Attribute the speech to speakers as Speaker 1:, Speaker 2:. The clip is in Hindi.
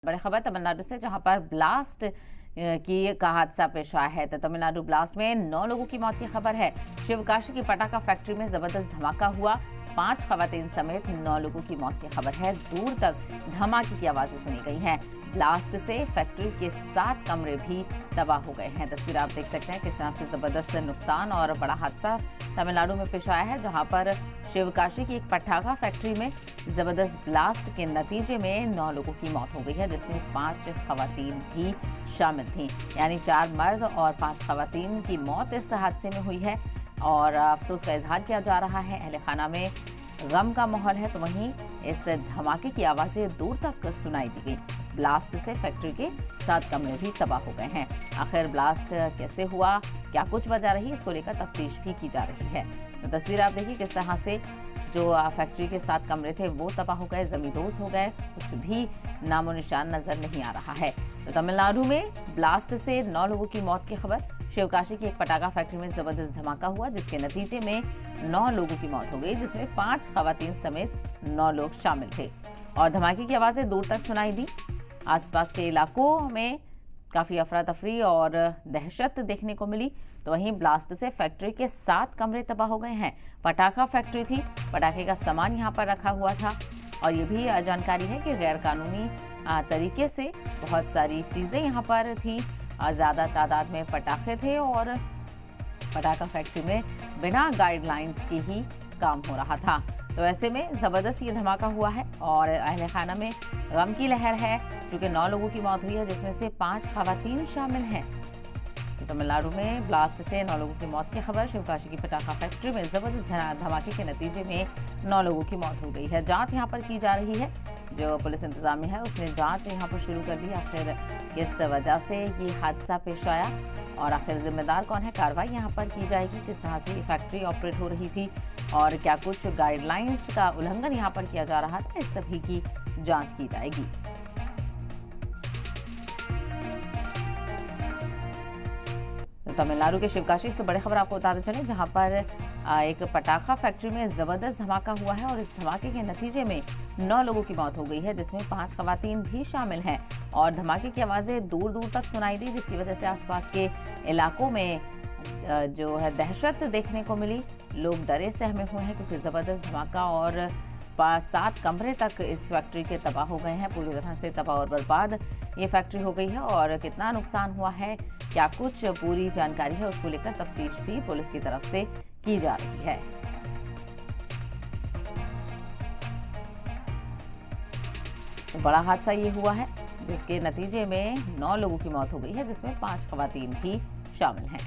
Speaker 1: बड़ी खबर तमिलनाडु से, जहां पर ब्लास्ट का हादसा पेश आया है। तो तमिलनाडु ब्लास्ट में 9 लोगों की मौत की खबर है। शिवकाशी की पटाखा फैक्ट्री में जबरदस्त धमाका हुआ। 5 खवातीन समेत 9 लोगों की मौत की खबर है। दूर तक धमाके की आवाजें सुनी गई हैं। ब्लास्ट से फैक्ट्री के 7 कमरे भी तबाह हो गए हैं। तस्वीर आप देख सकते हैं किस तरह से जबरदस्त नुकसान और बड़ा हादसा तमिलनाडु में पेश आया है, जहां पर शिवकाशी की एक पटाखा फैक्ट्री में जबरदस्त ब्लास्ट के नतीजे में 9 लोगों की मौत हो गई है, जिसमें 5 खवातीन भी शामिल थीं। यानी 4 मर्द और 5 खवातीन की मौत इस हादसे में हुई है और अफसोस का इजहार किया जा रहा है। अहले खाना में गम का माहौल है, तो वहीं इस धमाके की आवाज़ें दूर तक सुनाई दी गई। ब्लास्ट से फैक्ट्री के 7 कमरे भी तबाह हो गए हैं। आखिर ब्लास्ट कैसे हुआ, क्या कुछ वजह रही, इसको लेकर तफ्तीश भी की जा रही है। तो तस्वीर आप देखिए किस तरह से जो फैक्ट्री के 7 कमरे थे वो तबाह हो गए, जमींदोज हो गए, कुछ भी नामो निशान नजर नहीं आ रहा है। तो तमिलनाडु में ब्लास्ट से 9 लोगों की मौत की खबर। शिवकाशी की एक पटाखा फैक्ट्री में जबरदस्त धमाका हुआ, जिसके नतीजे में 9 लोगों की मौत हो गई, जिसमें 5 खवातीन समेत 9 लोग शामिल थे और धमाके की आवाजें दूर तक सुनाई दी। आसपास के इलाकों में काफी अफरा तफरी और दहशत देखने को मिली। तो वहीं ब्लास्ट से फैक्ट्री के 7 कमरे तबाह हो गए हैं। पटाखा फैक्ट्री थी, पटाखे का सामान यहां पर रखा हुआ था और ये भी जानकारी है कि गैर कानूनी तरीके से बहुत सारी चीजें यहां पर थी। ज्यादा तादाद में पटाखे थे और पटाखा फैक्ट्री में बिना गाइडलाइंस के ही काम हो रहा था। तो ऐसे में जबरदस्त ये धमाका हुआ है और अहले खाना में गम की लहर है, क्योंकि 9 लोगों की मौत हुई है, जिसमें से 5 खवातीन शामिल हैं। तो तमिलनाडु में ब्लास्ट से 9 लोगों की मौत की खबर। शिवकाशी की पटाखा फैक्ट्री में जबरदस्त धमाके के नतीजे में 9 लोगों की मौत हो गई है। जांच यहां पर की जा रही है। जो पुलिस इंतजामिया है उसने जांच यहां पर शुरू कर दी। आखिर किस वजह से ये हादसा पेश आया और आखिर जिम्मेदार कौन है, कार्रवाई यहाँ पर की जाएगी। किस तरह से ये फैक्ट्री ऑपरेट हो रही थी और क्या कुछ गाइडलाइंस का उल्लंघन यहाँ पर किया जा रहा था, इस सभी की जांच की जाएगी। तो तमिलनाडु के शिवकाशी से बड़ी खबर आपको बताते चले, जहां पर एक पटाखा फैक्ट्री में जबरदस्त धमाका हुआ है और इस धमाके के नतीजे में 9 लोगों की मौत हो गई है, जिसमें 5 खवातीन भी शामिल हैं और धमाके की आवाजें दूर दूर तक सुनाई दी, जिसकी वजह से आसपास के इलाकों में जो है दहशत देखने को मिली। लोग डरे सहमे हुए हैं क्योंकि जबरदस्त धमाका और 7 कमरे तक इस फैक्ट्री के तबाह हो गए हैं। पूरी तरह से तबाह और बर्बाद ये फैक्ट्री हो गई है और कितना नुकसान हुआ है, क्या कुछ पूरी जानकारी है, उसको लेकर तफ्तीश भी पुलिस की तरफ से की जा रही है। तो बड़ा हादसा ये हुआ है, जिसके नतीजे में 9 लोगों की मौत हो गई है, जिसमें 5 खवातीन भी शामिल हैं।